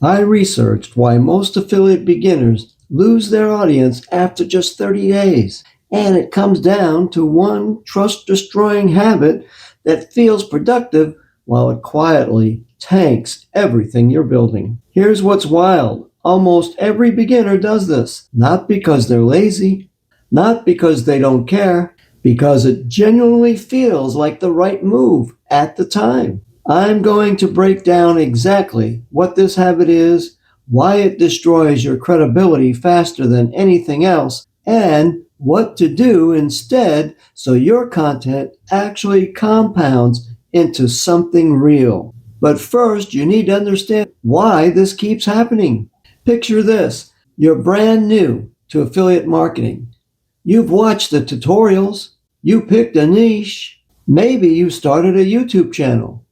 I researched why most affiliate beginners lose their audience after just 30 days. And it comes down to one trust-destroying habit that feels productive while it quietly tanks everything you're building. Here's what's wild. Almost every beginner does this, not because they're lazy, not because they don't care, because it genuinely feels like the right move at the time. I'm going to break down exactly what this habit is, why it destroys your credibility faster than anything else, and what to do instead so your content actually compounds into something real. But first, you need to understand why this keeps happening. Picture this. You're brand new to affiliate marketing. You've watched the tutorials. You picked a niche. Maybe you started a YouTube channel.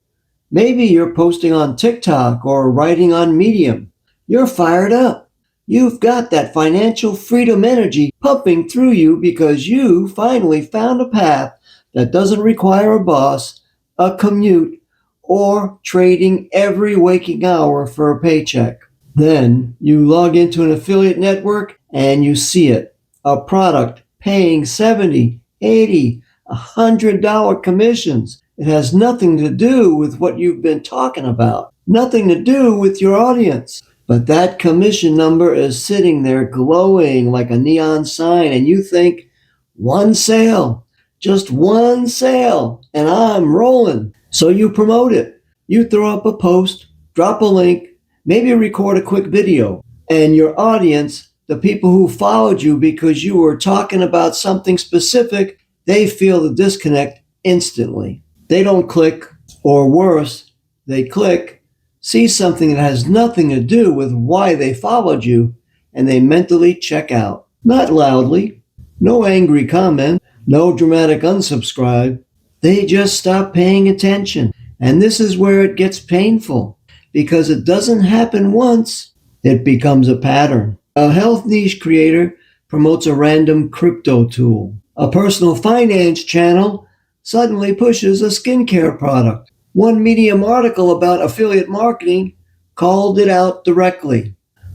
Maybe you're posting on TikTok or writing on Medium. You're fired up. You've got that financial freedom energy pumping through you because you finally found a path that doesn't require a boss, a commute, or trading every waking hour for a paycheck. Then you log into an affiliate network and you see it. A product paying $70, $80, $100 commissions. It has nothing to do with what you've been talking about. Nothing to do with your audience. But that commission number is sitting there glowing like a neon sign, and you think, one sale, just one sale, and I'm rolling. So you promote it. You throw up a post, drop a link, maybe record a quick video, and your audience, the people who followed you because you were talking about something specific, they feel the disconnect instantly. They don't click, or worse, they click, see something that has nothing to do with why they followed you, and they mentally check out. Not loudly, no angry comment, no dramatic unsubscribe. They just stop paying attention. And this is where it gets painful, because it doesn't happen once, it becomes a pattern. A health niche creator promotes a random crypto tool. A personal finance channel suddenly pushes a skincare product. One Medium article about affiliate marketing called it out directly.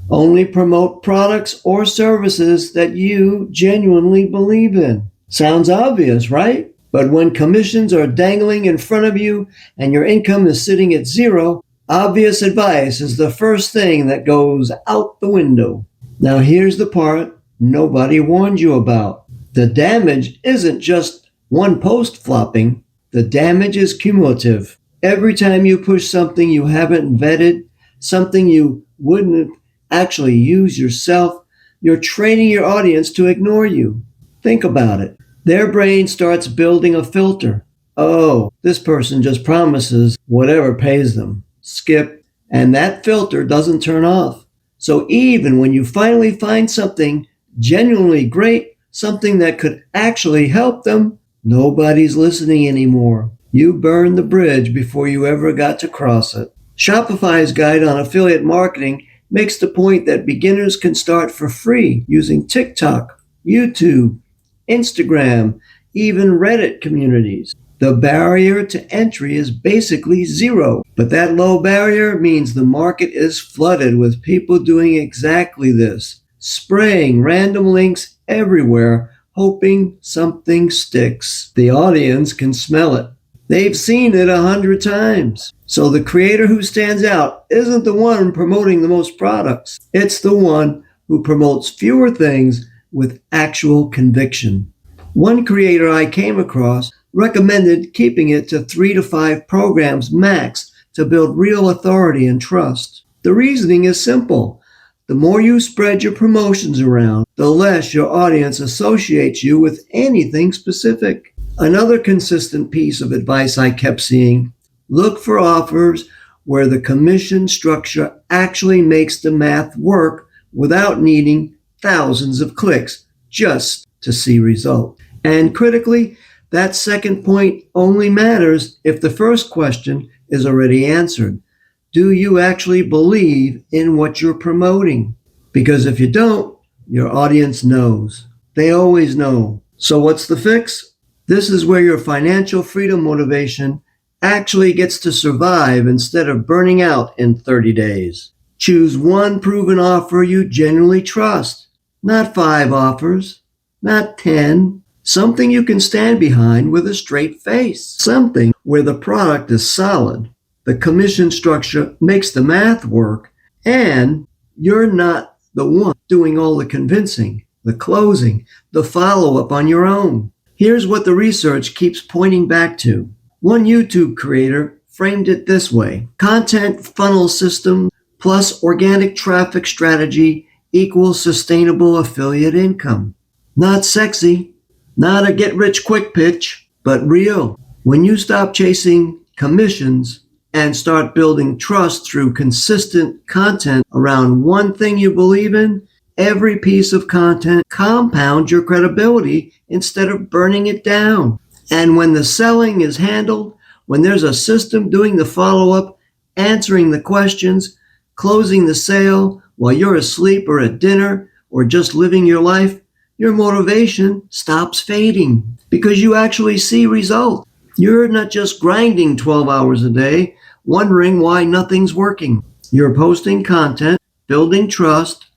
Only promote products or services that you genuinely believe in. Sounds obvious, right? But when commissions are dangling in front of you and your income is sitting at zero, obvious advice is the first thing that goes out the window. Now here's the part nobody warned you about. The damage isn't just one post flopping. The damage is cumulative. Every time you push something you haven't vetted, something you wouldn't actually use yourself, you're training your audience to ignore you. Think about it. Their brain starts building a filter. Oh, this person just promises whatever pays them. Skip. And that filter doesn't turn off. So even when you finally find something genuinely great, something that could actually help them, nobody's listening anymore. You burned the bridge before you ever got to cross it. Shopify's guide on affiliate marketing makes the point that beginners can start for free using TikTok, YouTube, Instagram, even Reddit communities. The barrier to entry is basically zero, but that low barrier means the market is flooded with people doing exactly this, spraying random links everywhere, hoping something sticks. The audience can smell it. They've seen it 100 times. So the creator who stands out isn't the one promoting the most products. It's the one who promotes fewer things with actual conviction. One creator I came across recommended keeping it to 3 to 5 programs max to build real authority and trust. The reasoning is simple. The more you spread your promotions around, the less your audience associates you with anything specific. Another consistent piece of advice I kept seeing: look for offers where the commission structure actually makes the math work without needing thousands of clicks just to see results. And critically, that second point only matters if the first question is already answered. Do you actually believe in what you're promoting? Because if you don't, your audience knows. They always know. So what's the fix? This is where your financial freedom motivation actually gets to survive instead of burning out in 30 days. Choose one proven offer you genuinely trust, not 5 offers, not 10. Something you can stand behind with a straight face. Something where the product is solid, the commission structure makes the math work, and you're not the one doing all the convincing, the closing, the follow up on your own. Here's what the research keeps pointing back to. One YouTube creator framed it this way: content funnel system plus organic traffic strategy equals sustainable affiliate income. Not sexy, not a get rich quick pitch, but real. When you stop chasing commissions and start building trust through consistent content around one thing you believe in, every piece of content compounds your credibility instead of burning it down. And when the selling is handled, when there's a system doing the follow-up, answering the questions, closing the sale while you're asleep or at dinner or just living your life, your motivation stops fading because you actually see results. You're not just grinding 12 hours a day, wondering why nothing's working. You're posting content, building trust,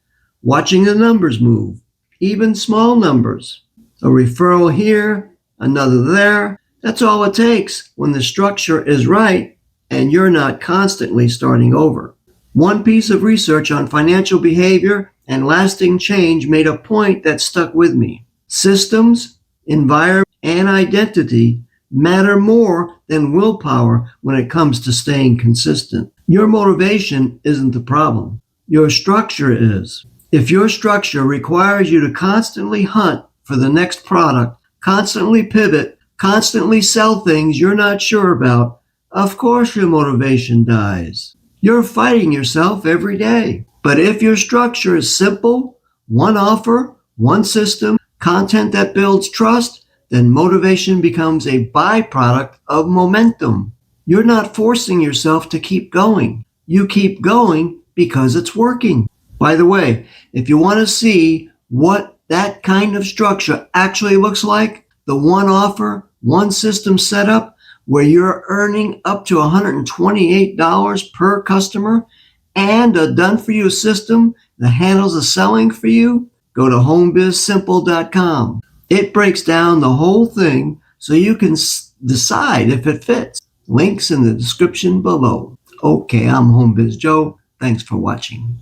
watching the numbers move, even small numbers. A referral here, another there. That's all it takes when the structure is right and you're not constantly starting over. One piece of research on financial behavior and lasting change made a point that stuck with me. Systems, environment, and identity matter more than willpower when it comes to staying consistent. Your motivation isn't the problem. Your structure is. If your structure requires you to constantly hunt for the next product, constantly pivot, constantly sell things you're not sure about, of course your motivation dies. You're fighting yourself every day. But if your structure is simple, one offer, one system, content that builds trust, then motivation becomes a byproduct of momentum. You're not forcing yourself to keep going. You keep going because it's working. By the way, if you want to see what that kind of structure actually looks like, the one offer, one system setup, where you're earning up to $128 per customer and a done-for-you system that handles the selling for you, go to homebizsimple.com. It breaks down the whole thing so you can decide if it fits. Links in the description below. Okay, I'm Homebiz Joe. Thanks for watching.